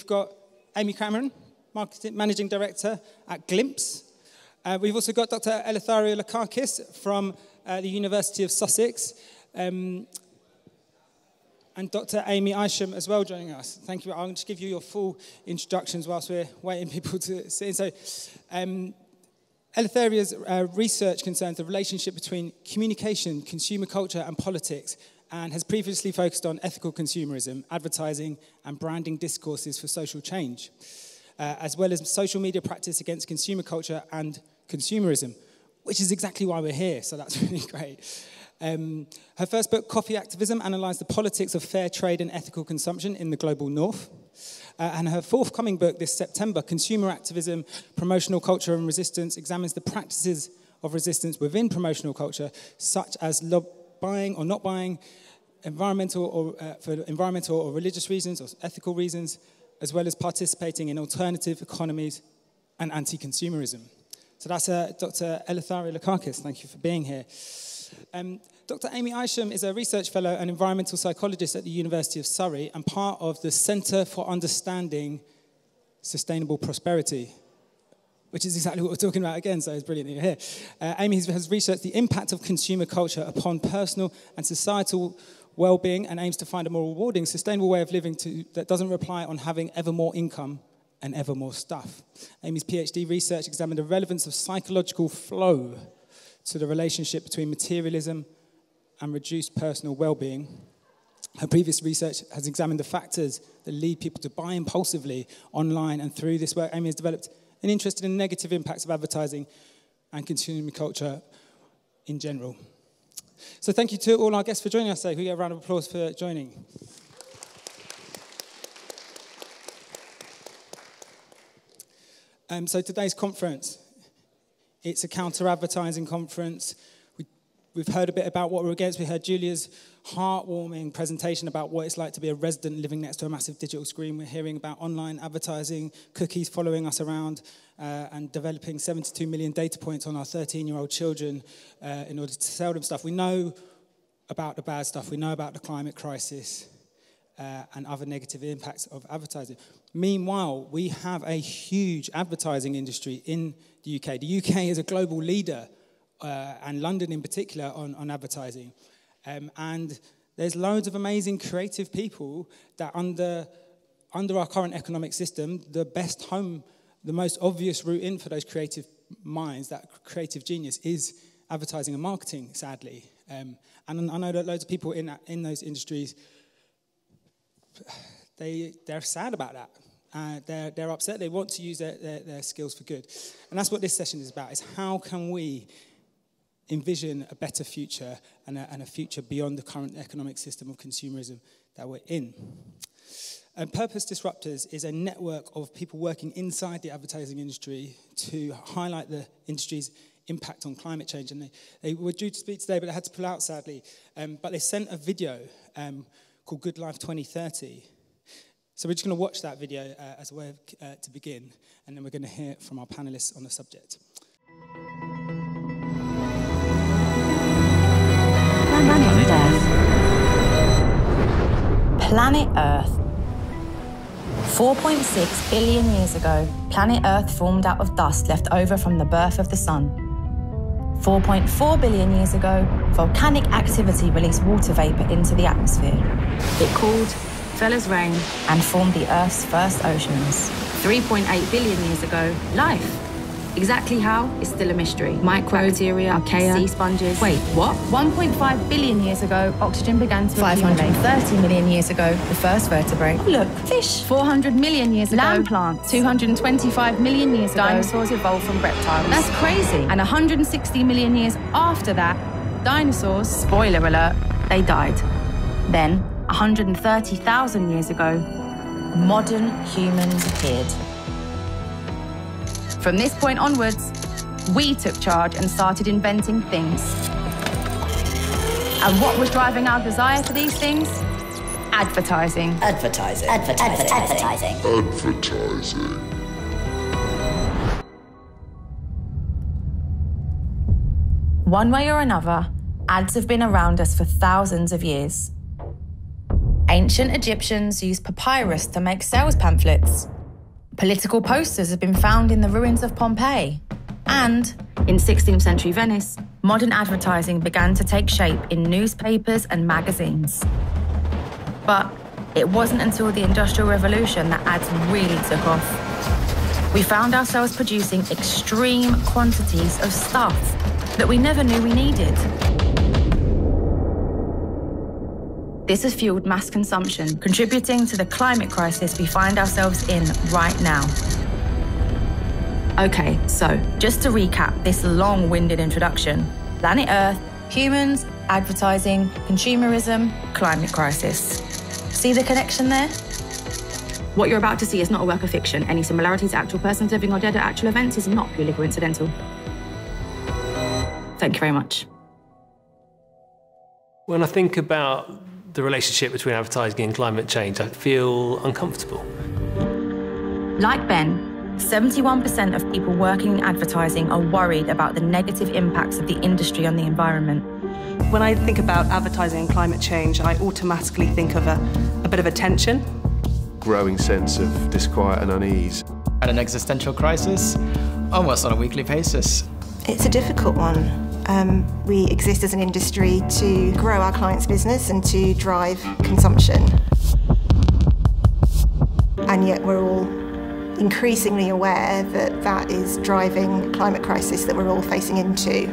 we've got Amy Cameron, Managing Director at Glimpse. We've also got Dr. Eleftheria Lakakis from the University of Sussex, and Dr. Amy Isham as well joining us. Thank you. I'll just give you your full introductions whilst we're waiting people to sit in. So, Eleftheria's research concerns the relationship between communication, consumer culture, and politics, and has previously focused on ethical consumerism, advertising, and branding discourses for social change, as well as social media practice against consumer culture and consumerism, which is exactly why we're here, so that's really great. Her first book, Coffee Activism, analysed the politics of fair trade and ethical consumption in the global north. And her forthcoming book this September, Consumer Activism, Promotional Culture and Resistance, examines the practices of resistance within promotional culture, such as buying or not buying, for environmental or religious reasons or ethical reasons, as well as participating in alternative economies and anti-consumerism. So that's Dr. Eleftheria Lakakis. Thank you for being here. Dr. Amy Isham is a research fellow and environmental psychologist at the University of Surrey and part of the Centre for Understanding Sustainable Prosperity, which is exactly what we're talking about again, so it's brilliant that you're here. Amy has researched the impact of consumer culture upon personal and societal well-being and aims to find a more rewarding, sustainable way of living that doesn't rely on having ever more income and ever more stuff. Amy's PhD research examined the relevance of psychological flow to the relationship between materialism and reduced personal well-being. Her previous research has examined the factors that lead people to buy impulsively online, and through this work, Amy has developed an interest in the negative impacts of advertising and consumer culture in general. So thank you to all our guests for joining us today. Can we get a round of applause for joining? So today's conference, it's a counter-advertising conference. We've heard a bit about what we're against. We heard Julia's heartwarming presentation about what it's like to be a resident living next to a massive digital screen. We're hearing about online advertising, cookies following us around, and developing 72 million data points on our 13-year-old children in order to sell them stuff. We know about the bad stuff. We know about the climate crisis and other negative impacts of advertising. Meanwhile, we have a huge advertising industry in the UK. The UK is a global leader, and London in particular, on advertising. And there's loads of amazing creative people that under our current economic system, the best home, the most obvious route in for those creative minds, that creative genius, is advertising and marketing, sadly. And I know that loads of people in those industries, they're sad about that. They're upset. They want to use their skills for good. And that's what this session is about, is how can we envision a better future and a future beyond the current economic system of consumerism that we're in. And Purpose Disruptors is a network of people working inside the advertising industry to highlight the industry's impact on climate change. And they were due to speak today, but they had to pull out, sadly. But they sent a video called Good Life 2030. So we're just going to watch that video as a way of, to begin, and then we're going to hear from our panelists on the subject. Planet Earth. 4.6 billion years ago, planet Earth formed out of dust left over from the birth of the sun. 4.4 billion years ago, volcanic activity released water vapor into the atmosphere. It cooled, fell as rain, and formed the Earth's first oceans. 3.8 billion years ago, life. Exactly how is still a mystery. Microbacteria, archaea, sea sponges. Wait, what? 1.5 billion years ago, oxygen began to accumulate. 530 million years ago, the first vertebrate. Oh, look, fish. 400 million years ago, land plants. 225 million years ago, dinosaurs evolved from reptiles. That's crazy. And 160 million years after that, dinosaurs, spoiler alert, they died. Then, 130,000 years ago, modern humans appeared. From this point onwards, we took charge and started inventing things. And what was driving our desire for these things? Advertising. Advertising. Advertising. Advertising. Advertising. One way or another, ads have been around us for thousands of years. Ancient Egyptians used papyrus to make sales pamphlets. Political posters have been found in the ruins of Pompeii. And in 16th century Venice, modern advertising began to take shape in newspapers and magazines. But it wasn't until the Industrial Revolution that ads really took off. We found ourselves producing extreme quantities of stuff that we never knew we needed. This has fueled mass consumption, contributing to the climate crisis we find ourselves in right now. Okay, so just to recap this long-winded introduction: planet Earth, humans, advertising, consumerism, climate crisis. See the connection there? What you're about to see is not a work of fiction. Any similarities to actual persons living or dead at actual events is not purely coincidental. Thank you very much. When I think about the relationship between advertising and climate change, I feel uncomfortable. Like Ben, 71% of people working in advertising are worried about the negative impacts of the industry on the environment. When I think about advertising and climate change, I automatically think of a bit of a tension. Growing sense of disquiet and unease. At an existential crisis, almost on a weekly basis. It's a difficult one. We exist as an industry to grow our clients' business and to drive consumption. And yet we're all increasingly aware that that is driving the climate crisis that we're all facing into.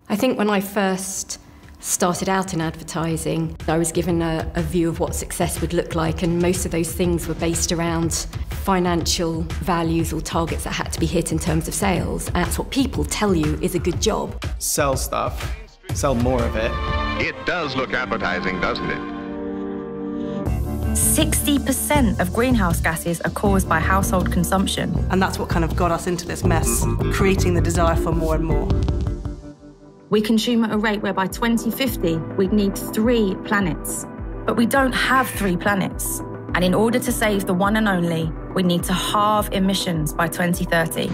I think when I first started out in advertising, I was given a view of what success would look like, and most of those things were based around financial values or targets that had to be hit in terms of sales. And that's what people tell you is a good job. Sell stuff, sell more of it. It does look appetizing, doesn't it? 60% of greenhouse gases are caused by household consumption. And that's what kind of got us into this mess, creating the desire for more and more. We consume at a rate where by 2050, we'd need 3 planets. But we don't have 3 planets. And in order to save the one and only, we need to halve emissions by 2030.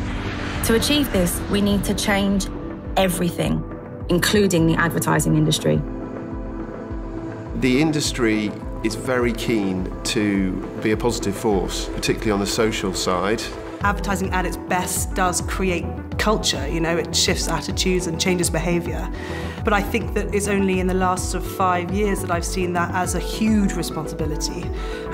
To achieve this, we need to change everything, including the advertising industry. The industry is very keen to be a positive force, particularly on the social side. Advertising at its best does create culture, you know, it shifts attitudes and changes behaviour. But I think that it's only in the last sort of 5 years that I've seen that as a huge responsibility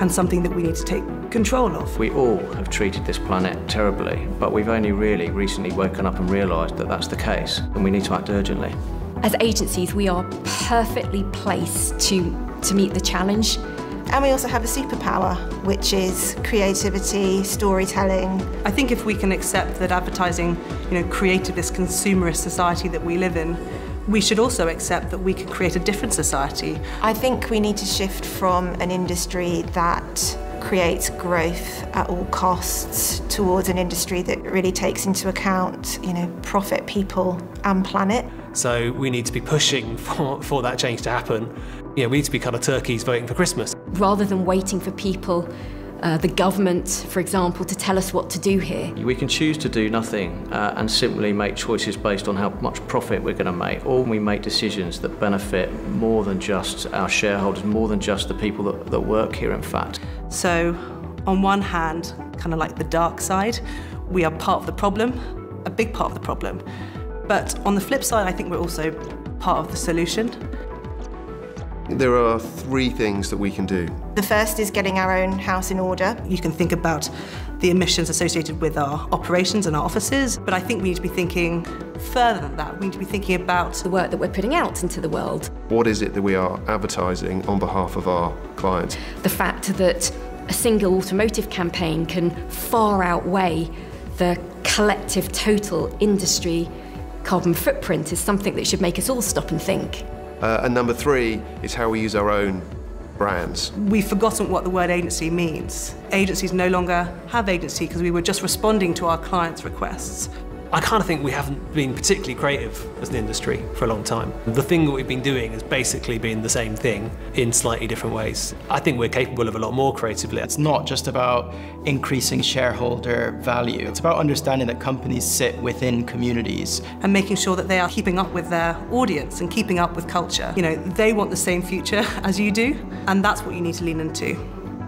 and something that we need to take control of. We all have treated this planet terribly, but we've only really recently woken up and realised that that's the case, and we need to act urgently. As agencies, we are perfectly placed to meet the challenge. And we also have a superpower, which is creativity, storytelling. I think if we can accept that advertising, created this consumerist society that we live in, we should also accept that we could create a different society. I think we need to shift from an industry that creates growth at all costs towards an industry that really takes into account, profit, people and planet. So we need to be pushing for that change to happen. We need to be kind of turkeys voting for Christmas. Rather than waiting for people, the government, for example, to tell us what to do here. We can choose to do nothing and simply make choices based on how much profit we're going to make, or we make decisions that benefit more than just our shareholders, more than just the people that work here, in fact. So, on one hand, kind of like the dark side, we are part of the problem, a big part of the problem. But on the flip side, I think we're also part of the solution. There are 3 things that we can do. The first is getting our own house in order. You can think about the emissions associated with our operations and our offices, but I think we need to be thinking further than that. We need to be thinking about the work that we're putting out into the world. What is it that we are advertising on behalf of our clients? The fact that a single automotive campaign can far outweigh the collective total industry carbon footprint is something that should make us all stop and think. And number 3 is how we use our own brands. We've forgotten what the word agency means. Agencies no longer have agency because we were just responding to our clients' requests. I kind of think we haven't been particularly creative as an industry for a long time. The thing that we've been doing has basically been the same thing in slightly different ways. I think we're capable of a lot more creatively. It's not just about increasing shareholder value. It's about understanding that companies sit within communities. And making sure that they are keeping up with their audience and keeping up with culture. You know, they want the same future as you do, and that's what you need to lean into.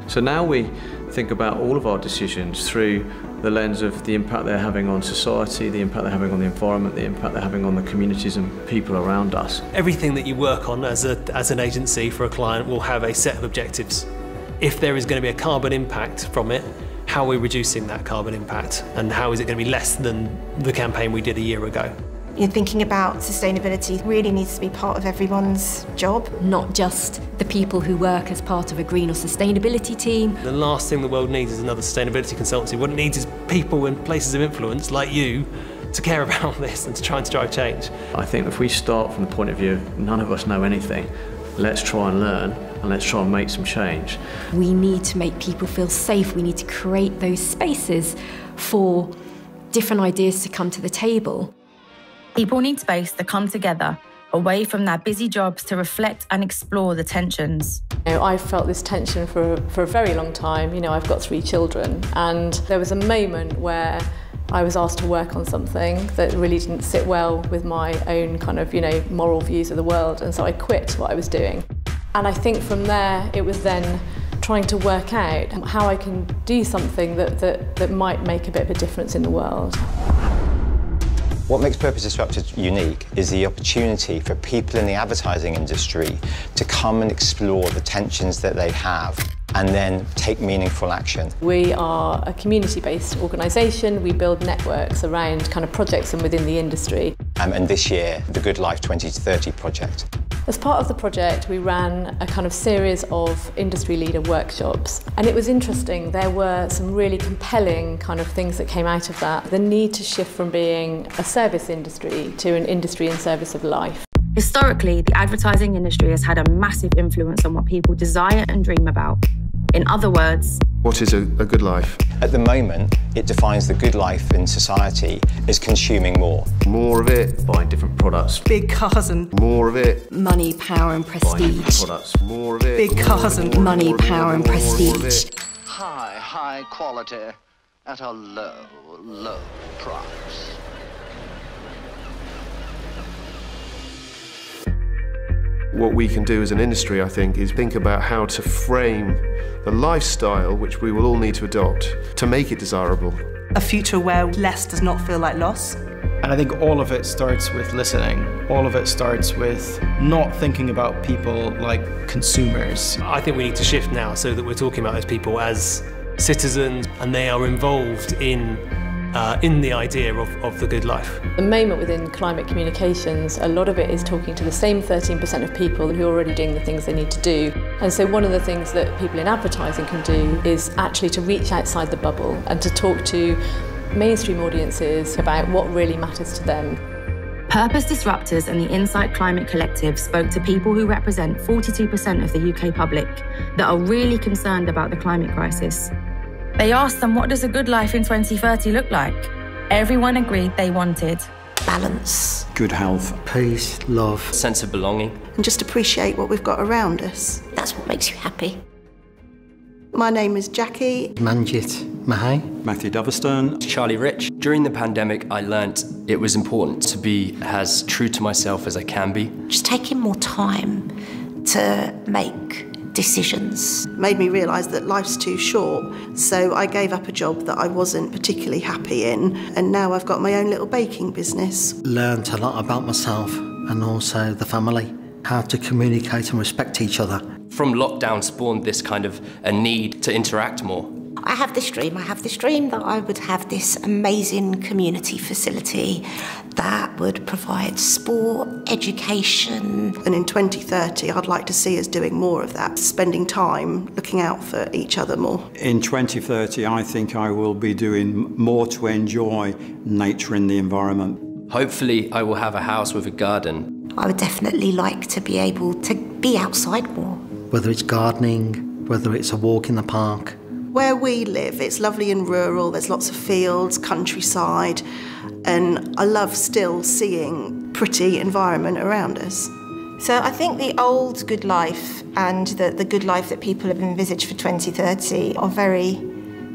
So now we think about all of our decisions through the lens of the impact they're having on society, the impact they're having on the environment, the impact they're having on the communities and people around us. Everything that you work on as an agency for a client will have a set of objectives. If there is going to be a carbon impact from it, how are we reducing that carbon impact? And how is it going to be less than the campaign we did a year ago? You're thinking about sustainability really needs to be part of everyone's job. Not just the people who work as part of a green or sustainability team. The last thing the world needs is another sustainability consultancy. What it needs is people in places of influence like you to care about this and to try and drive change. I think if we start from the point of view of none of us know anything, let's try and learn and let's try and make some change. We need to make people feel safe. We need to create those spaces for different ideas to come to the table. People need space to come together, away from their busy jobs to reflect and explore the tensions. You know, I've felt this tension for a very long time. You know, I've got 3 children, and there was a moment where I was asked to work on something that really didn't sit well with my own kind of, you know, moral views of the world, and so I quit what I was doing. And I think from there, it was then trying to work out how I can do something that might make a bit of a difference in the world. What makes Purpose Disrupted unique is the opportunity for people in the advertising industry to come and explore the tensions that they have and then take meaningful action. We are a community-based organisation. We build networks around kind of projects and within the industry. And this year, the Good Life 20 to 30 project. As part of the project, we ran a kind of series of industry leader workshops. And it was interesting. There were some really compelling kind of things that came out of that. The need to shift from being a service industry to an industry in service of life. Historically, the advertising industry has had a massive influence on what people desire and dream about. In other words, what is a good life? At the moment, it defines the good life in society as consuming more. More of it. Buying different products. Big cars and... More of it. Money, power and prestige. Products. More of it. Big cars and... Money, power and prestige. High quality at a low price. What we can do as an industry, I think, is think about how to frame the lifestyle which we will all need to adopt to make it desirable. A future where less does not feel like loss. And I think all of it starts with listening. All of it starts with not thinking about people like consumers. I think we need to shift now so that we're talking about those people as citizens and they are involved in the idea of the good life. The moment within climate communications, a lot of it is talking to the same 13% of people who are already doing the things they need to do. And so one of the things that people in advertising can do is actually to reach outside the bubble and to talk to mainstream audiences about what really matters to them. Purpose Disruptors and the Insight Climate Collective spoke to people who represent 42% of the UK public that are really concerned about the climate crisis. They asked them, what does a good life in 2030 look like? Everyone agreed they wanted balance, good health, peace, love, sense of belonging, and just appreciate what we've got around us. That's what makes you happy. My name is Jackie. Manjit Mahai. Matthew Doverstone. Charlie Rich. During the pandemic, I learnt it was important to be as true to myself as I can be. Just taking more time to make decisions. Made me realise that life's too short, so I gave up a job that I wasn't particularly happy in, and now I've got my own little baking business. Learned a lot about myself and also the family, how to communicate and respect each other. From lockdown spawned this kind of a need to interact more. I have this dream that I would have this amazing community facility that would provide sport, education. And in 2030, I'd like to see us doing more of that, spending time looking out for each other more. In 2030, I think I will be doing more to enjoy nature and the environment. Hopefully, I will have a house with a garden. I would definitely like to be able to be outside more. Whether it's gardening, whether it's a walk in the park, Where we live, it's lovely and rural, there's lots of fields, countryside, and I love still seeing pretty environment around us. So I think the old good life and the good life that people have envisaged for 2030 are very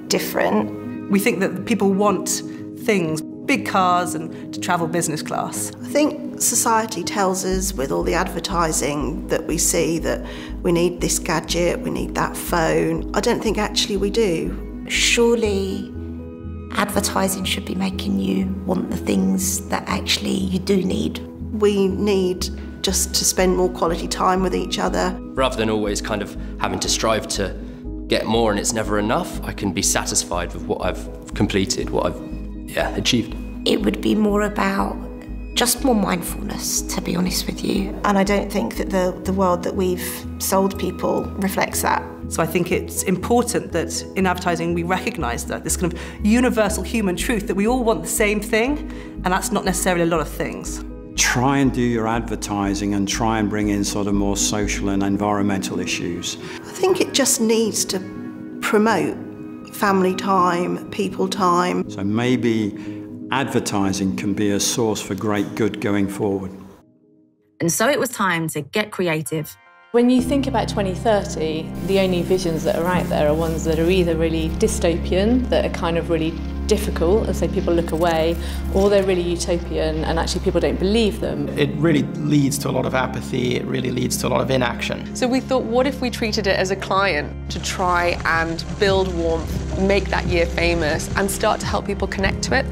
different. We think that people want things, big cars and to travel business class. I think society tells us with all the advertising that we see that we need this gadget, we need that phone. I don't think actually we do. Surely advertising should be making you want the things that actually you do need. We need just to spend more quality time with each other. Rather than always kind of having to strive to get more and it's never enough, I can be satisfied with what I've completed, what I've achieved. It would be more about just more mindfulness, to be honest with you. And I don't think that the world that we've sold people reflects that. So I think it's important that in advertising we recognise that this kind of universal human truth that we all want the same thing, and that's not necessarily a lot of things. Try and do your advertising and try and bring in sort of more social and environmental issues. I think it just needs to promote family time, people time. So maybe advertising can be a source for great good going forward. And so it was time to get creative. When you think about 2030, the only visions that are out there are ones that are either really dystopian, that are kind of really difficult, and so people look away, or they're really utopian and actually people don't believe them. It really leads to a lot of apathy, it really leads to a lot of inaction. So we thought, what if we treated it as a client to try and build warmth, make that year famous, and start to help people connect to it?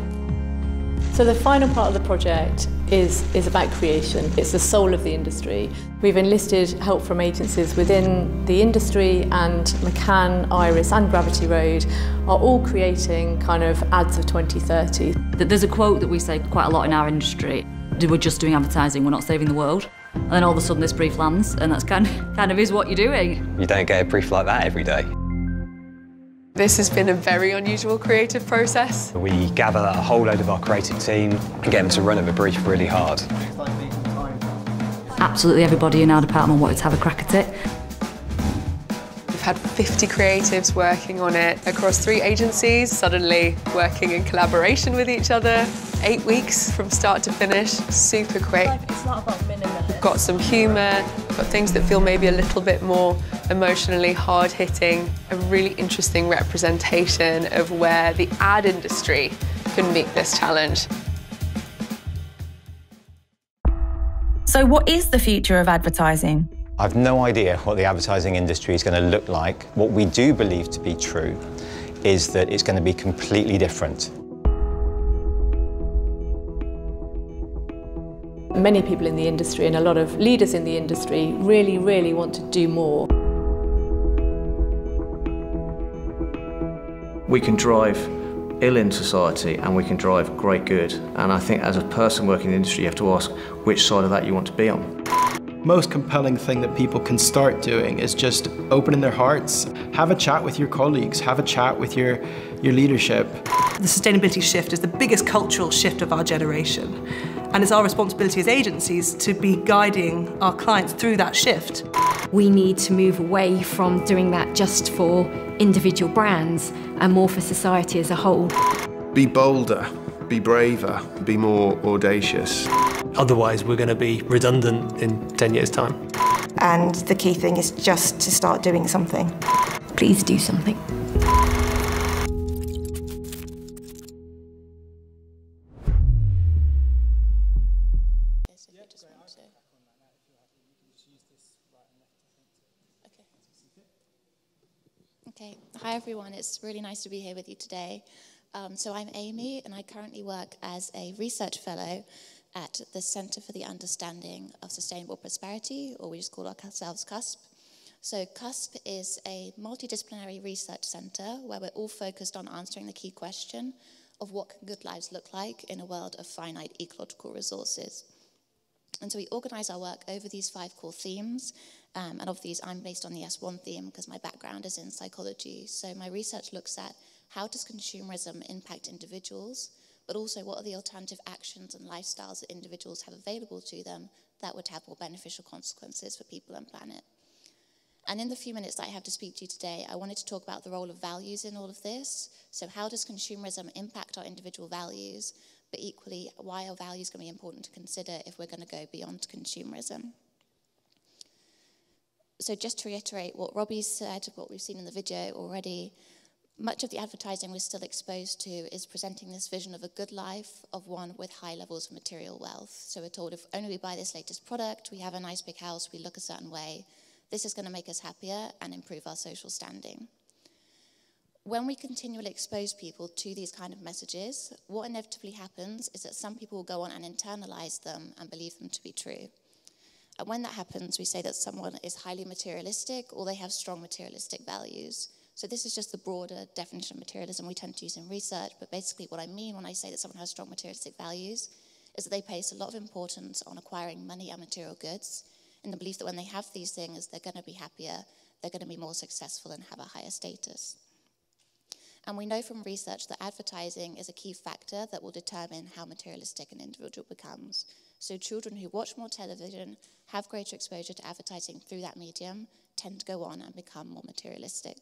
So the final part of the project is about creation. It's the soul of the industry. We've enlisted help from agencies within the industry, and McCann, Iris and Gravity Road are all creating kind of ads of 2030. There's a quote that we say quite a lot in our industry: we're just doing advertising, we're not saving the world. And then all of a sudden this brief lands, and that's kind of is what you're doing. You don't get a brief like that every day. This has been a very unusual creative process. We gather a whole load of our creative team and get them to run at the brief really hard. Absolutely everybody in our department wanted to have a crack at it. We've had 50 creatives working on it across 3 agencies, suddenly working in collaboration with each other. 8 weeks from start to finish, super quick. It's not about minimum. We've got some humour, got things that feel maybe a little bit more emotionally hard-hitting, a really interesting representation of where the ad industry can meet this challenge. So what is the future of advertising? I've no idea what the advertising industry is going to look like. What we do believe to be true is that it's going to be completely different. Many people in the industry and a lot of leaders in the industry really, really want to do more. We can drive ill in society and we can drive great good. And I think as a person working in the industry, you have to ask which side of that you want to be on. Most compelling thing that people can start doing is just opening their hearts, have a chat with your colleagues, have a chat with your leadership. The sustainability shift is the biggest cultural shift of our generation. And it's our responsibility as agencies to be guiding our clients through that shift. We need to move away from doing that just for individual brands and more for society as a whole. Be bolder, be braver, be more audacious. Otherwise, we're going to be redundant in 10 years' time. And the key thing is just to start doing something. Please do something. Okay, hi everyone, it's really nice to be here with you today. So I'm Amy, and I currently work as a research fellow at the Centre for the Understanding of Sustainable Prosperity, or we just call ourselves CUSP. So CUSP is a multidisciplinary research centre where we're all focused on answering the key question of what can good lives look like in a world of finite ecological resources. And so we organise our work over these 5 core themes, and of these I'm based on the S1 theme because my background is in psychology. So my research looks at how does consumerism impact individuals, but also what are the alternative actions and lifestyles that individuals have available to them that would have more beneficial consequences for people and planet. And in the few minutes that I have to speak to you today, I wanted to talk about the role of values in all of this. So how does consumerism impact our individual values? But equally, why are values going to be important to consider if we're going to go beyond consumerism? So just to reiterate what Robbie said, what we've seen in the video already, much of the advertising we're still exposed to is presenting this vision of a good life, of one with high levels of material wealth. So we're told if only we buy this latest product, we have a nice big house, we look a certain way, this is going to make us happier and improve our social standing. When we continually expose people to these kind of messages, what inevitably happens is that some people will go on and internalize them and believe them to be true. And when that happens, we say that someone is highly materialistic or they have strong materialistic values. So this is just the broader definition of materialism we tend to use in research, but basically what I mean when I say that someone has strong materialistic values is that they place a lot of importance on acquiring money and material goods in the belief that when they have these things, they're going to be happier, they're going to be more successful and have a higher status. And we know from research that advertising is a key factor that will determine how materialistic an individual becomes. So children who watch more television, have greater exposure to advertising through that medium, tend to go on and become more materialistic.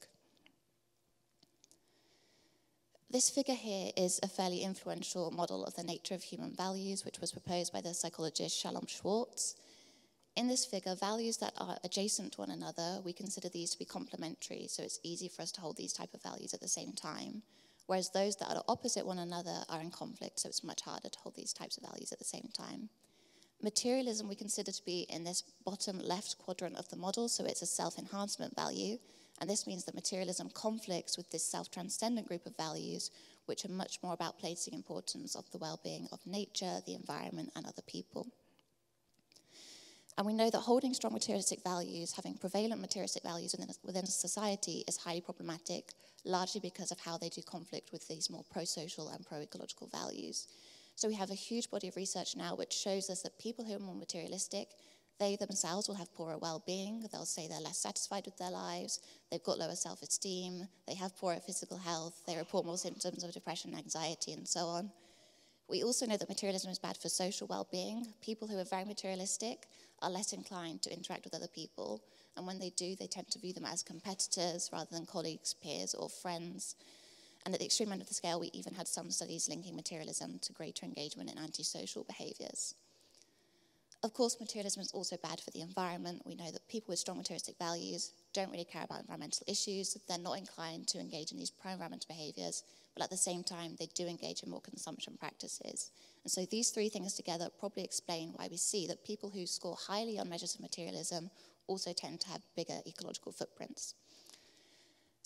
This figure here is a fairly influential model of the nature of human values, which was proposed by the psychologist Shalom Schwartz. In this figure, values that are adjacent to one another, we consider these to be complementary, so it's easy for us to hold these type of values at the same time, whereas those that are opposite one another are in conflict, so it's much harder to hold these types of values at the same time. Materialism we consider to be in this bottom left quadrant of the model, so it's a self-enhancement value, and this means that materialism conflicts with this self-transcendent group of values, which are much more about placing importance of the well-being of nature, the environment, and other people. And we know that holding strong materialistic values, having prevalent materialistic values within a society is highly problematic, largely because of how they do conflict with these more pro-social and pro-ecological values. So we have a huge body of research now which shows us that people who are more materialistic, they themselves will have poorer well-being, they'll say they're less satisfied with their lives, they've got lower self-esteem, they have poorer physical health, they report more symptoms of depression, anxiety, and so on. We also know that materialism is bad for social well-being. People who are very materialistic are less inclined to interact with other people, and when they do, they tend to view them as competitors rather than colleagues, peers, or friends. And at the extreme end of the scale, we even had some studies linking materialism to greater engagement in antisocial behaviours. Of course, materialism is also bad for the environment. We know that people with strong materialistic values don't really care about environmental issues. They're not inclined to engage in these pro-environmental behaviours, but at the same time, they do engage in more consumption practices. And so these three things together probably explain why we see that people who score highly on measures of materialism also tend to have bigger ecological footprints.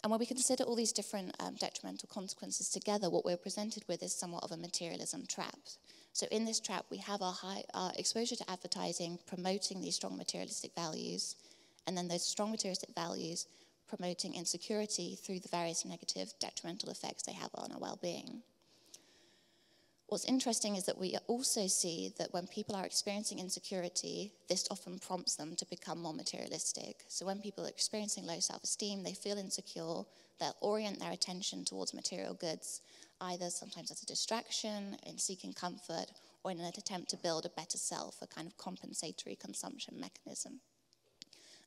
And when we consider all these different detrimental consequences together, what we're presented with is somewhat of a materialism trap. So in this trap, we have our exposure to advertising promoting these strong materialistic values, and then those strong materialistic values promoting insecurity through the various negative detrimental effects they have on our well-being. What's interesting is that we also see that when people are experiencing insecurity, this often prompts them to become more materialistic. So when people are experiencing low self-esteem, they feel insecure, they'll orient their attention towards material goods, either sometimes as a distraction, in seeking comfort, or in an attempt to build a better self, a kind of compensatory consumption mechanism.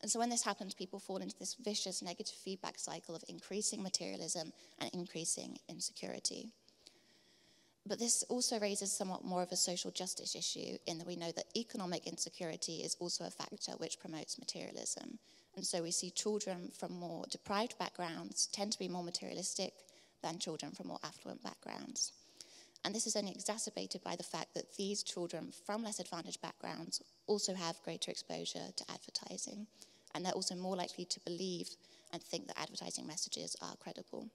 And so when this happens, people fall into this vicious negative feedback cycle of increasing materialism and increasing insecurity. But this also raises somewhat more of a social justice issue in that we know that economic insecurity is also a factor which promotes materialism. And so we see children from more deprived backgrounds tend to be more materialistic than children from more affluent backgrounds. And this is only exacerbated by the fact that these children from less advantaged backgrounds also have greater exposure to advertising. And they're also more likely to believe and think that advertising messages are credible.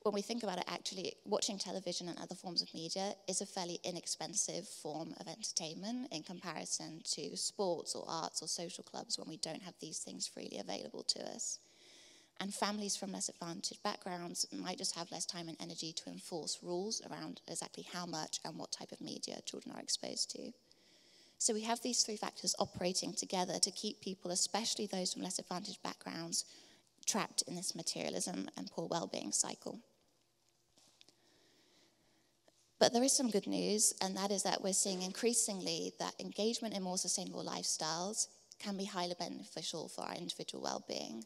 When we think about it, actually, watching television and other forms of media is a fairly inexpensive form of entertainment in comparison to sports or arts or social clubs when we don't have these things freely available to us. And families from less advantaged backgrounds might just have less time and energy to enforce rules around exactly how much and what type of media children are exposed to. So we have these three factors operating together to keep people, especially those from less advantaged backgrounds, trapped in this materialism and poor well-being cycle. But there is some good news, and that is that we're seeing increasingly that engagement in more sustainable lifestyles can be highly beneficial for our individual well-being.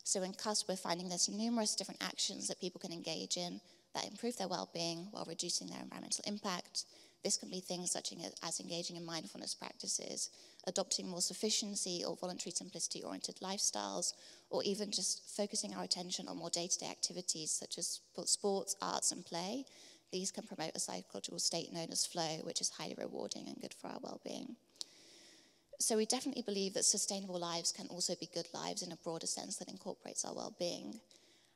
So in CUS, we're finding there's numerous different actions that people can engage in that improve their well-being while reducing their environmental impact. This can be things such as engaging in mindfulness practices, adopting more sufficiency or voluntary simplicity-oriented lifestyles, or even just focusing our attention on more day-to-day activities such as sports, arts, and play. These can promote a psychological state known as flow, which is highly rewarding and good for our well-being. So we definitely believe that sustainable lives can also be good lives in a broader sense that incorporates our well-being.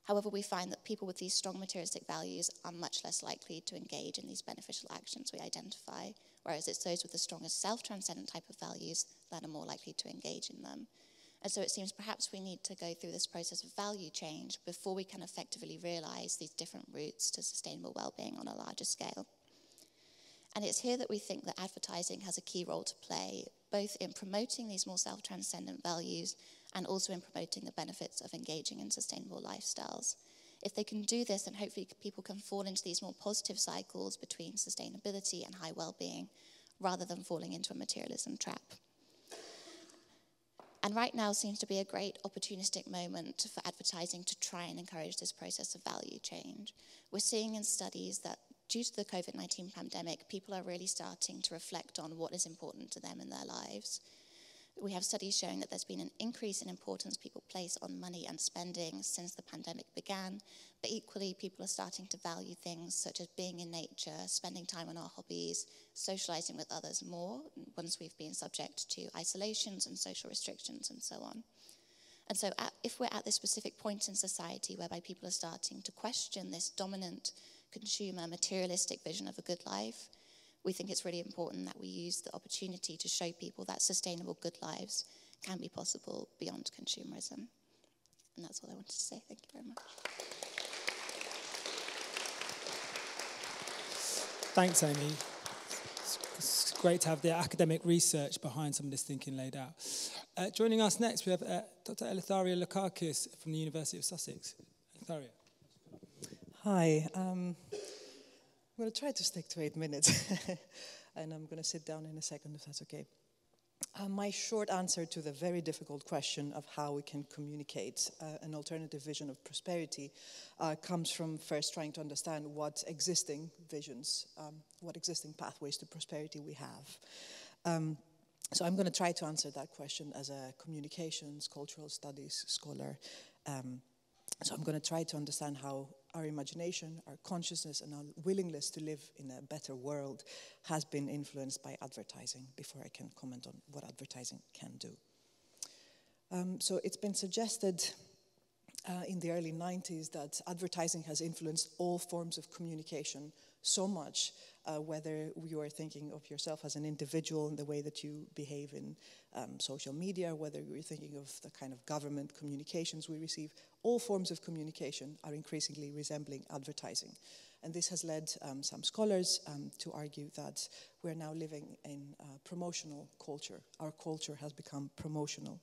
However, we find that people with these strong materialistic values are much less likely to engage in these beneficial actions we identify, whereas it's those with the strongest self-transcendent type of values that are more likely to engage in them. And so it seems perhaps we need to go through this process of value change before we can effectively realize these different routes to sustainable well-being on a larger scale. And it's here that we think that advertising has a key role to play, both in promoting these more self-transcendent values and also in promoting the benefits of engaging in sustainable lifestyles. If they can do this, then hopefully people can fall into these more positive cycles between sustainability and high well-being, rather than falling into a materialism trap. And right now seems to be a great opportunistic moment for advertising to try and encourage this process of value change. We're seeing in studies that due to the COVID-19 pandemic, people are really starting to reflect on what is important to them in their lives. We have studies showing that there's been an increase in importance people place on money and spending since the pandemic began, but equally people are starting to value things such as being in nature, spending time on our hobbies, socializing with others more once we've been subject to isolations and social restrictions and so on. And so if we're at this specific point in society whereby people are starting to question this dominant consumer materialistic vision of a good life, we think it's really important that we use the opportunity to show people that sustainable good lives can be possible beyond consumerism. And that's all I wanted to say. Thank you very much. Thanks, Amy. It's great to have the academic research behind some of this thinking laid out. Joining us next, we have Dr. Eleutheria Lukakis from the University of Sussex. Eleutheria. Hi. I'm going to try to stick to 8 minutes, and I'm going to sit down in a second if that's okay. My short answer to the very difficult question of how we can communicate an alternative vision of prosperity comes from first trying to understand what existing visions, what existing pathways to prosperity we have. So I'm going to try to answer that question as a communications, cultural studies scholar. So I'm going to try to understand how our imagination, our consciousness, and our willingness to live in a better world has been influenced by advertising before I can comment on what advertising can do. So it's been suggested in the early 90s that advertising has influenced all forms of communication so much, whether you are thinking of yourself as an individual in the way that you behave in social media, whether you're thinking of the kind of government communications we receive, all forms of communication are increasingly resembling advertising. And this has led some scholars to argue that we're now living in promotional culture. Our culture has become promotional.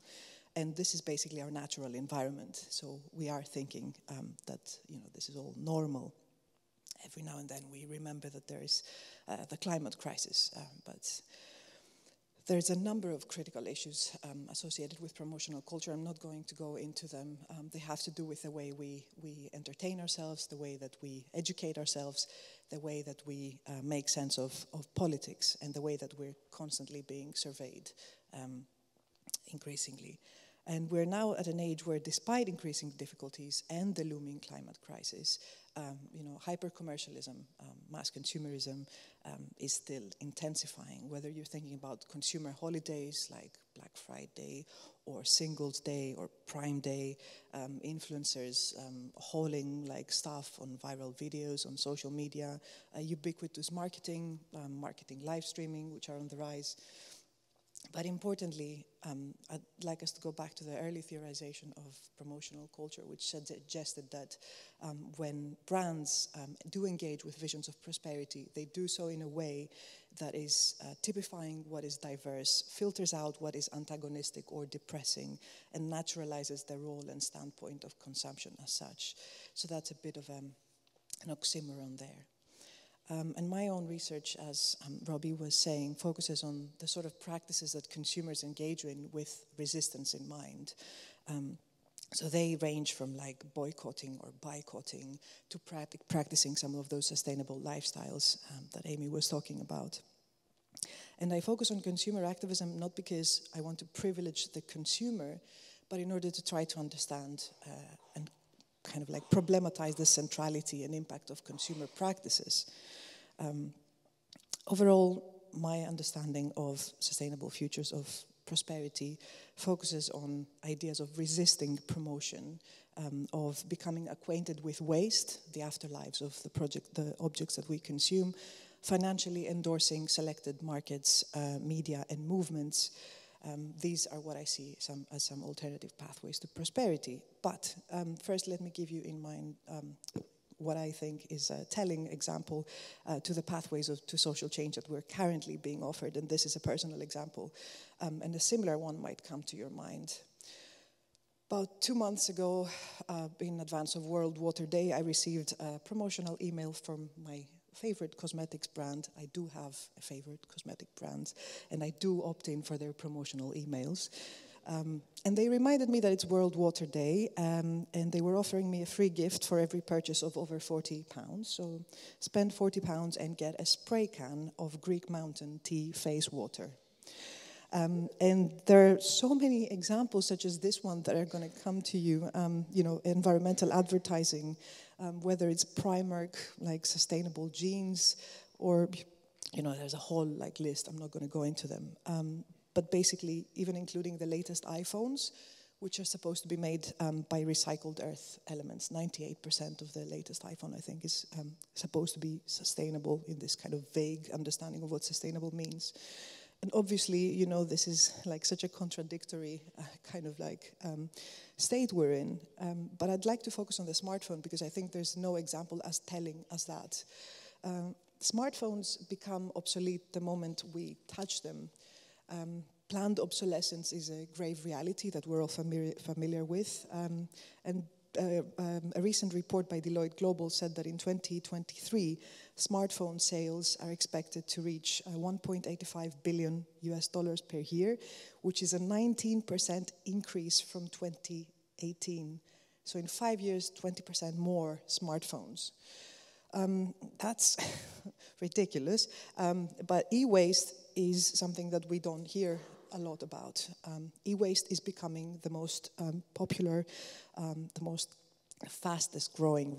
And this is basically our natural environment. So we are thinking that this is all normal. Every now and then we remember that there is the climate crisis, but there's a number of critical issues associated with promotional culture. I'm not going to go into them. They have to do with the way we entertain ourselves, the way that we educate ourselves, the way that we make sense of politics, and the way that we're constantly being surveyed increasingly. And we're now at an age where, despite increasing difficulties and the looming climate crisis, hyper-commercialism, mass consumerism is still intensifying. Whether you're thinking about consumer holidays like Black Friday or Singles Day or Prime Day, influencers hauling like stuff on viral videos on social media, ubiquitous marketing, marketing live streaming, which are on the rise. But importantly, I'd like us to go back to the early theorization of promotional culture, which suggested that when brands do engage with visions of prosperity, they do so in a way that is typifying what is diverse, filters out what is antagonistic or depressing, and naturalizes the role and standpoint of consumption as such. So that's a bit of an oxymoron there. And my own research, as Robbie was saying, focuses on the sort of practices that consumers engage in with resistance in mind. So they range from like boycotting or boycotting to practicing some of those sustainable lifestyles that Amy was talking about. And I focus on consumer activism not because I want to privilege the consumer, but in order to try to understand and kind of like problematize the centrality and impact of consumer practices. Overall, my understanding of sustainable futures of prosperity focuses on ideas of resisting promotion, of becoming acquainted with waste, the afterlives of the objects that we consume, financially endorsing selected markets, media, and movements. These are what I see as some alternative pathways to prosperity. But first, let me give you in mind what I think is a telling example to the pathways to social change that we're currently being offered. And this is a personal example. And a similar one might come to your mind. About 2 months ago, in advance of World Water Day, I received a promotional email from my favorite cosmetics brand. I do have a favorite cosmetic brand, and I do opt in for their promotional emails. And they reminded me that it's World Water Day, and they were offering me a free gift for every purchase of over £40. So spend £40 and get a spray can of Greek Mountain Tea face water. And there are so many examples such as this one that are going to come to you, environmental advertising, whether it's Primark, like sustainable jeans, or, there's a whole list. I'm not going to go into them. But basically, even including the latest iPhones, which are supposed to be made by recycled earth elements. 98% of the latest iPhone, I think, is supposed to be sustainable in this kind of vague understanding of what sustainable means. And obviously, this is such a contradictory state we're in. But I'd like to focus on the smartphone because I think there's no example as telling as that. Smartphones become obsolete the moment we touch them. Planned obsolescence is a grave reality that we're all familiar with. And a recent report by Deloitte Global said that in 2023, smartphone sales are expected to reach $1.85 billion per year, which is a 19% increase from 2018. So in 5 years, 20% more smartphones. That's ridiculous, but e-waste is something that we don't hear a lot about. E-waste is becoming the most popular, the most fastest growing,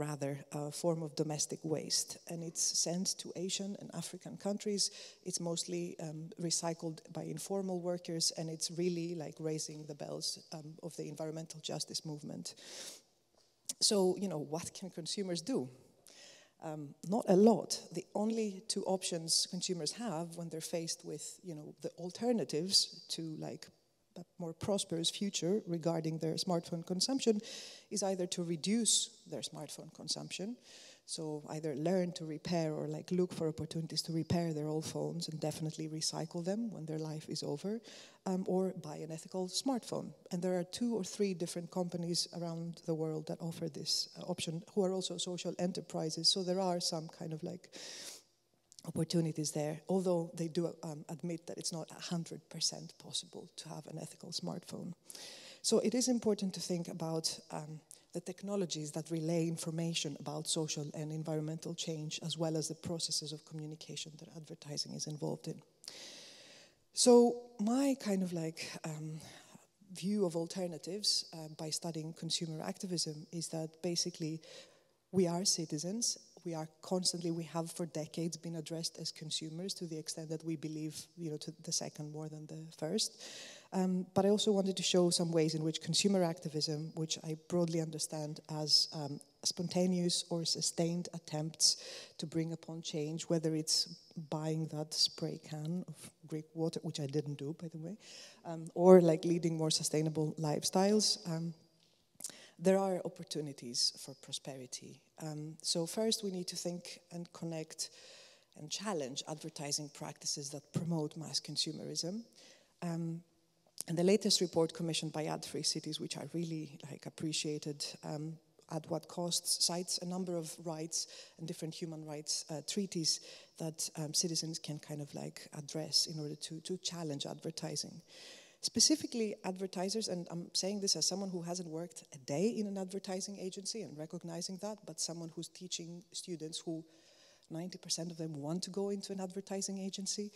form of domestic waste. And it's sent to Asian and African countries. It's mostly recycled by informal workers, and it's really raising the bells of the environmental justice movement. So, what can consumers do? Not a lot. The only two options consumers have when they're faced with, the alternatives to a more prosperous future regarding their smartphone consumption is either to reduce their smartphone consumption, so either learn to repair or look for opportunities to repair their old phones and definitely recycle them when their life is over, or buy an ethical smartphone. And there are 2 or 3 different companies around the world that offer this option, who are also social enterprises. So there are some kind of opportunities there, although they do admit that it's not 100% possible to have an ethical smartphone. So it is important to think about the technologies that relay information about social and environmental change, as well as the processes of communication that advertising is involved in. So my view of alternatives by studying consumer activism is that basically we are citizens. We have for decades been addressed as consumers to the extent that we believe, to the second more than the first. But I also wanted to show some ways in which consumer activism, which I broadly understand as spontaneous or sustained attempts to bring upon change, whether it's buying that spray can of Greek water, which I didn't do, by the way, or leading more sustainable lifestyles, there are opportunities for prosperity. So first we need to think and connect and challenge advertising practices that promote mass consumerism. And the latest report commissioned by Adfree Cities, which I really appreciated, at what costs, cites a number of rights and different human rights treaties that citizens can kind of like address in order to challenge advertising. Specifically, advertisers, and I'm saying this as someone who hasn't worked a day in an advertising agency and recognizing that, but someone who's teaching students who 90% of them want to go into an advertising agency,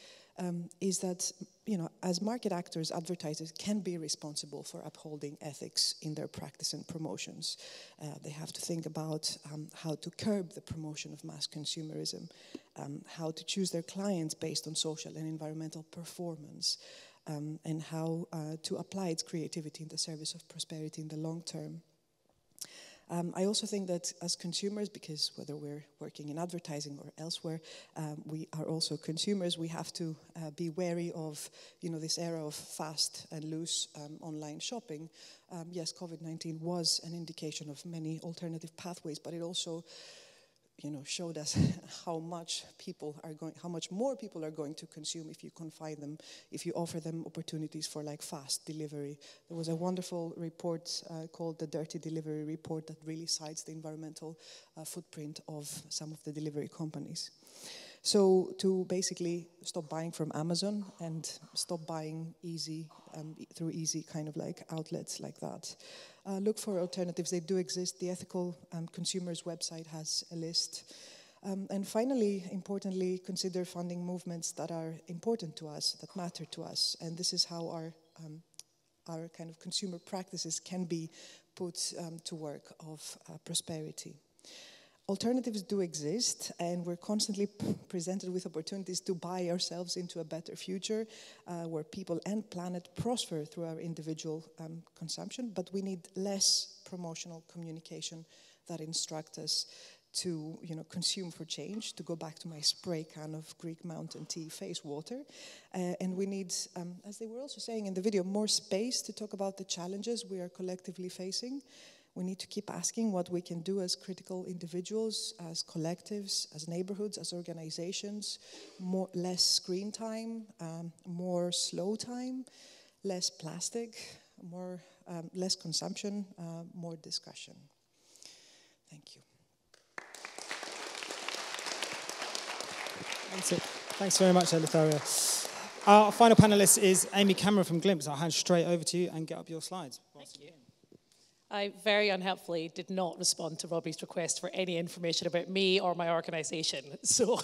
is that, you know, as market actors, advertisers can be responsible for upholding ethics in their practice and promotions. They have to think about how to curb the promotion of mass consumerism, how to choose their clients based on social and environmental performance, and how to apply its creativity in the service of prosperity in the long term. I also think that as consumers, because whether we're working in advertising or elsewhere, we are also consumers, we have to be wary of, you know, this era of fast and loose online shopping. Yes, COVID-19 was an indication of many alternative pathways, but it also, you know, showed us how much more people are going to consume if you confine them, if you offer them opportunities for like fast delivery. There was a wonderful report called the Dirty Delivery Report that really cites the environmental footprint of some of the delivery companies. So to basically stop buying from Amazon and stop buying easy through easy kind of like outlets like that. Look for alternatives. They do exist. The Ethical Consumers website has a list. And finally, importantly, consider funding movements that are important to us, that matter to us. And this is how our kind of consumer practices can be put to work of prosperity. Alternatives do exist, and we're constantly presented with opportunities to buy ourselves into a better future where people and planet prosper through our individual consumption, but we need less promotional communication that instruct us to, you know, consume for change, to go back to my spray can of Greek mountain tea face water. And we need, as they were also saying in the video, more space to talk about the challenges we are collectively facing. We need to keep asking what we can do as critical individuals, as collectives, as neighborhoods, as organizations. Less screen time, more slow time, less plastic, less consumption, more discussion. Thank you. Thanks very much, Eleutheria. Our final panelist is Amy Cameron from Glimpse. I'll hand straight over to you and get up your slides. Thank you. I very unhelpfully did not respond to Robbie's request for any information about me or my organisation. So,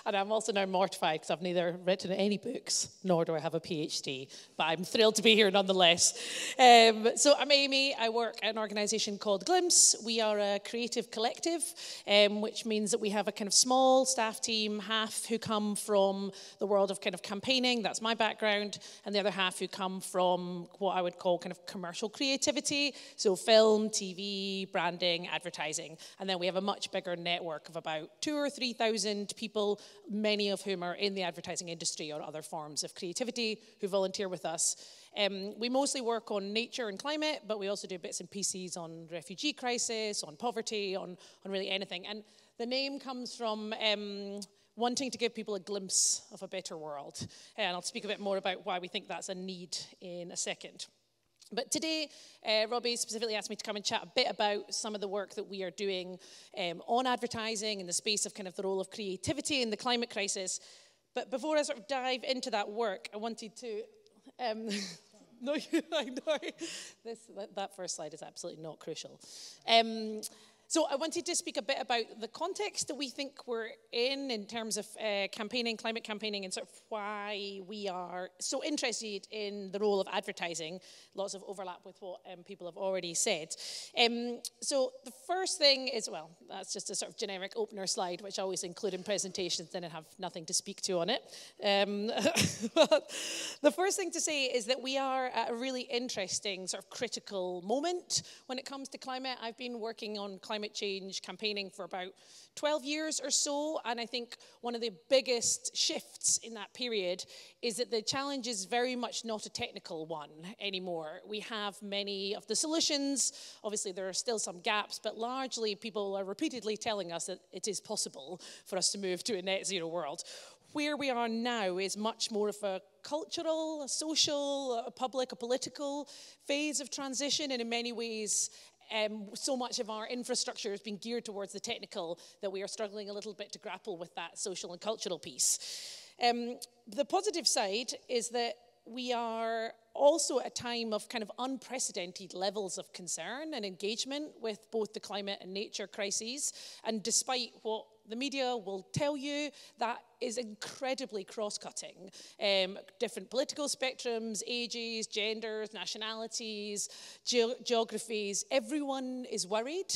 and I'm also now mortified because I've neither written any books nor do I have a PhD, but I'm thrilled to be here nonetheless. So I'm Amy. I work at an organisation called Glimpse. We are a creative collective, which means that we have a kind of small staff team, half who come from the world of kind of campaigning, that's my background, and the other half who come from what I would call kind of commercial creativity. So film, TV, branding, advertising. And then we have a much bigger network of about 2,000 or 3,000 people, many of whom are in the advertising industry or other forms of creativity who volunteer with us. We mostly work on nature and climate, but we also do bits and pieces on refugee crisis, on poverty, on really anything. And the name comes from wanting to give people a glimpse of a better world. And I'll speak a bit more about why we think that's a need in a second. But today, Robbie specifically asked me to come and chat a bit about some of the work that we are doing on advertising in the space of kind of the role of creativity in the climate crisis. But before I sort of dive into that work, I wanted to... no, I know. That first slide is absolutely not crucial. So I wanted to speak a bit about the context that we think we're in terms of campaigning, climate campaigning, and sort of why we are so interested in the role of advertising. Lots of overlap with what people have already said. So the first thing is, well, that's just a sort of generic opener slide, which I always include in presentations, then I have nothing to speak to on it. The first thing to say is that we are at a really interesting sort of critical moment when it comes to climate. I've been working on climate change campaigning for about 12 years or so, and I think one of the biggest shifts in that period is that the challenge is very much not a technical one anymore. We have many of the solutions. Obviously, there are still some gaps, but largely people are repeatedly telling us that it is possible for us to move to a net zero world. Where we are now is much more of a cultural, a social, a public, a political phase of transition, and in many ways, So much of our infrastructure has been geared towards the technical that we are struggling a little bit to grapple with that social and cultural piece. The positive side is that we are also at a time of kind of unprecedented levels of concern and engagement with both the climate and nature crises. And despite what the media will tell you, that is incredibly cross-cutting. Different political spectrums, ages, genders, nationalities, geographies, everyone is worried.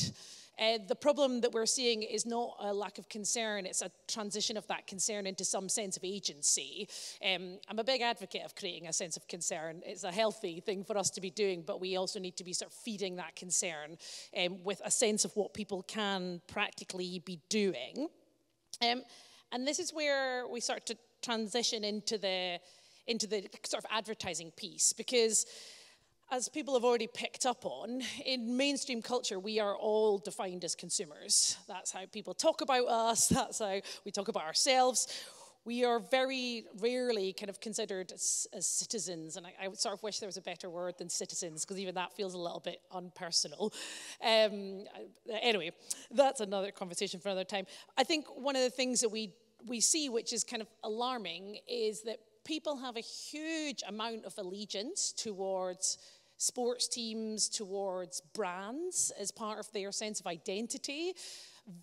The problem that we're seeing is not a lack of concern, it's a transition of that concern into some sense of agency. I'm a big advocate of creating a sense of concern. It's a healthy thing for us to be doing, but we also need to be sort of feeding that concern with a sense of what people can practically be doing. And this is where we start to transition into the sort of advertising piece, because as people have already picked up on, in mainstream culture, we are all defined as consumers. That's how people talk about us. That's how we talk about ourselves. We are very rarely kind of considered as citizens, and I sort of wish there was a better word than citizens, because even that feels a little bit unpersonal. Anyway, that's another conversation for another time. I think one of the things that we see, which is kind of alarming, is that people have a huge amount of allegiance towards sports teams, towards brands as part of their sense of identity.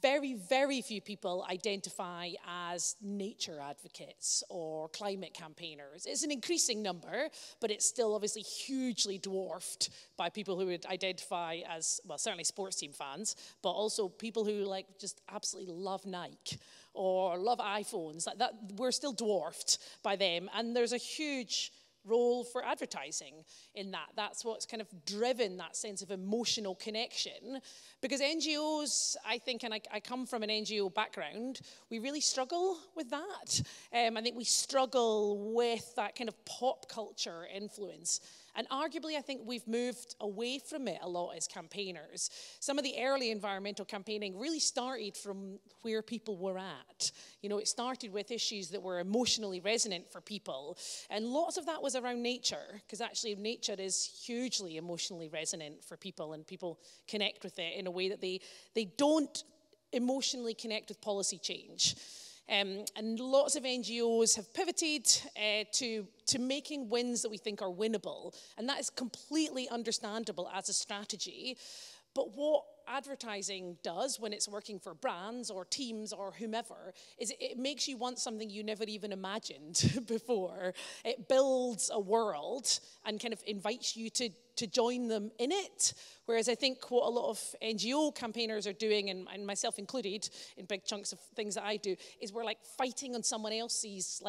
Very, very few people identify as nature advocates or climate campaigners. It's an increasing number, but it's still obviously hugely dwarfed by people who would identify as, well, certainly sports team fans, but also people who like just absolutely love Nike or love iPhones. Like that, we're still dwarfed by them, and there's a huge role for advertising in that. That's what's kind of driven that sense of emotional connection, because NGOs, I think, and I come from an NGO background, we really struggle with that. I think we struggle with that kind of pop culture influence. And arguably, I think we've moved away from it a lot as campaigners. Some of the early environmental campaigning really started from where people were at. You know, it started with issues that were emotionally resonant for people. And lots of that was around nature, because actually nature is hugely emotionally resonant for people, and people connect with it in a way that they don't emotionally connect with policy change. And lots of NGOs have pivoted to making wins that we think are winnable. And that is completely understandable as a strategy. But what advertising does when it's working for brands or teams or whomever is it makes you want something you never even imagined before. It builds a world and kind of invites you to join them in it. Whereas I think what a lot of NGO campaigners are doing, and myself included in big chunks of things that I do, is we're like fighting on someone else's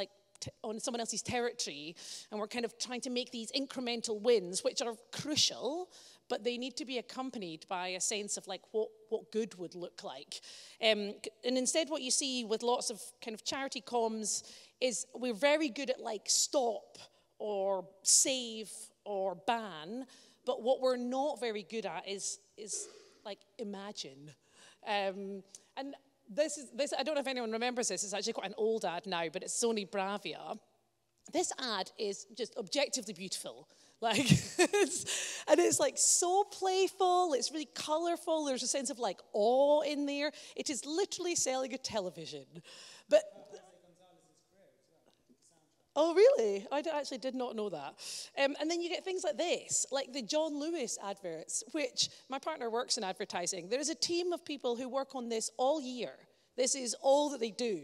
territory, and we're kind of trying to make these incremental wins, which are crucial, but they need to be accompanied by a sense of like what good would look like. And instead what you see with lots of kind of charity comms is we're very good at like stop or save or ban, but what we're not very good at is like imagine. And this I don't know if anyone remembers this, it's actually quite an old ad now, but it's Sony Bravia. This ad is just objectively beautiful. Like, it's like so playful, it's really colorful, there's a sense of like awe in there. It is literally selling a television. But oh, really? I actually did not know that. And then you get things like this, like the John Lewis adverts, which my partner works in advertising. There is a team of people who work on this all year. This is all that they do.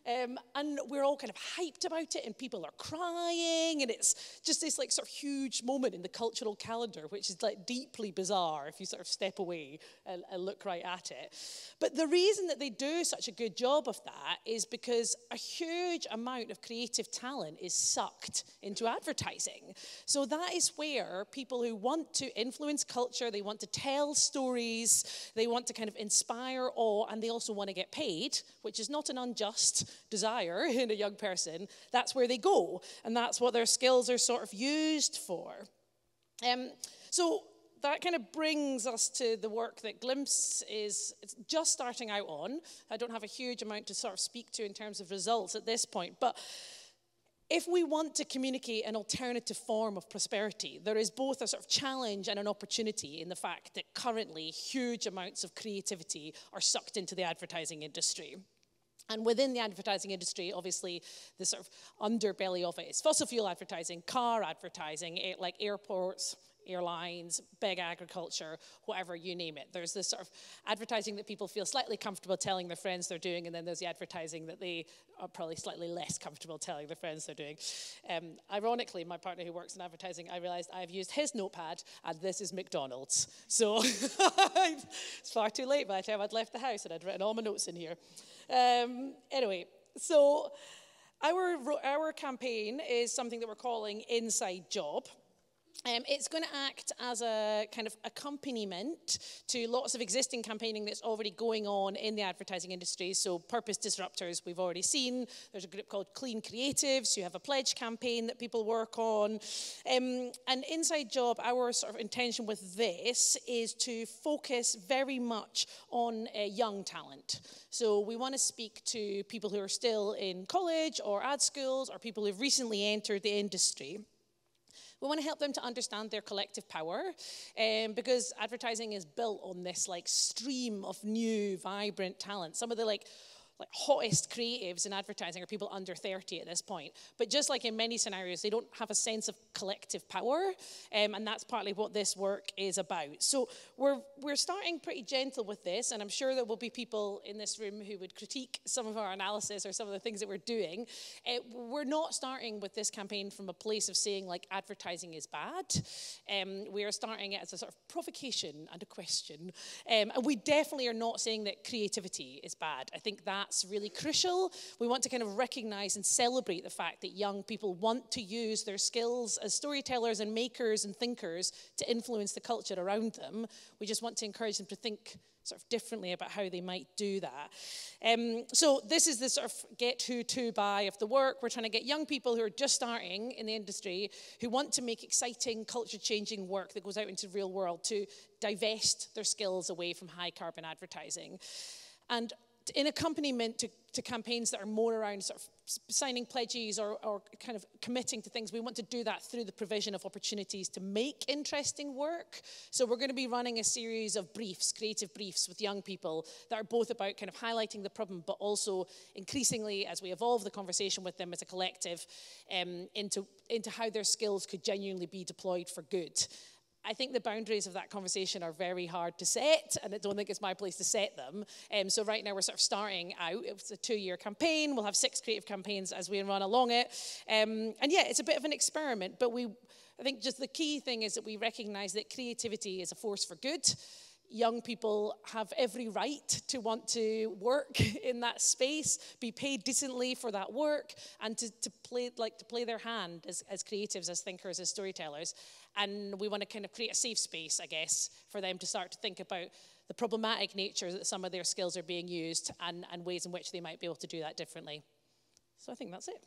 And we're all kind of hyped about it, and people are crying, and it's just this like sort of huge moment in the cultural calendar, which is like deeply bizarre if you sort of step away and look right at it. But the reason that they do such a good job of that is because a huge amount of creative talent is sucked into advertising. So that is where people who want to influence culture, they want to tell stories, they want to kind of inspire awe, and they also want to get paid, which is not an unjust desire in a young person. That's where they go, and that's what their skills are sort of used for. So that kind of brings us to the work that Glimpse is just starting out on. I don't have a huge amount to sort of speak to in terms of results at this point, but if we want to communicate an alternative form of prosperity, there is both a sort of challenge and an opportunity in the fact that currently huge amounts of creativity are sucked into the advertising industry. And within the advertising industry, obviously, the sort of underbelly of it is fossil fuel advertising, car advertising, like airports, airlines, big agriculture, whatever, you name it. There's this sort of advertising that people feel slightly comfortable telling their friends they're doing, and then there's the advertising that they are probably slightly less comfortable telling their friends they're doing. Ironically, my partner who works in advertising, I realized I've used his notepad, and this is McDonald's. So it's far too late by the time I'd left the house, and I'd written all my notes in here. Anyway, so our campaign is something that we're calling Inside Job. It's going to act as a kind of accompaniment to lots of existing campaigning that's already going on in the advertising industry. So purpose disruptors we've already seen. There's a group called Clean Creatives who have a pledge campaign that people work on. And Inside Job, our sort of intention with this is to focus very much on young talent. So we want to speak to people who are still in college or ad schools or people who've recently entered the industry. We want to help them to understand their collective power, because advertising is built on this like stream of new, vibrant talent. Some of the like hottest creatives in advertising are people under 30 at this point. But just like in many scenarios, they don't have a sense of collective power, and that's partly what this work is about. So we're starting pretty gentle with this, and I'm sure there will be people in this room who would critique some of our analysis or some of the things that we're doing. We're not starting with this campaign from a place of saying like advertising is bad. We are starting it as a sort of provocation and a question. And we definitely are not saying that creativity is bad. I think that's really crucial. We want to kind of recognize and celebrate the fact that young people want to use their skills as storytellers and makers and thinkers to influence the culture around them. We just want to encourage them to think sort of differently about how they might do that. So this is the sort of get who to buy of the work. We're trying to get young people who are just starting in the industry, who want to make exciting culture-changing work that goes out into the real world, to divest their skills away from high-carbon advertising. And in accompaniment to campaigns that are more around sort of signing pledges or kind of committing to things, we want to do that through the provision of opportunities to make interesting work. So we're going to be running a series of briefs, creative briefs with young people that are both about kind of highlighting the problem, but also increasingly, as we evolve the conversation with them as a collective, into how their skills could genuinely be deployed for good. I think the boundaries of that conversation are very hard to set, and I don't think it's my place to set them. So right now we're sort of starting out. It's a 2-year campaign. We'll have 6 creative campaigns as we run along it. And yeah, it's a bit of an experiment, but I think just the key thing is that we recognize that creativity is a force for good. Young people have every right to want to work in that space, be paid decently for that work, and to play their hand as creatives, as thinkers, as storytellers. And we want to kind of create a safe space, I guess, for them to start to think about the problematic nature that some of their skills are being used, and ways in which they might be able to do that differently. So I think that's it.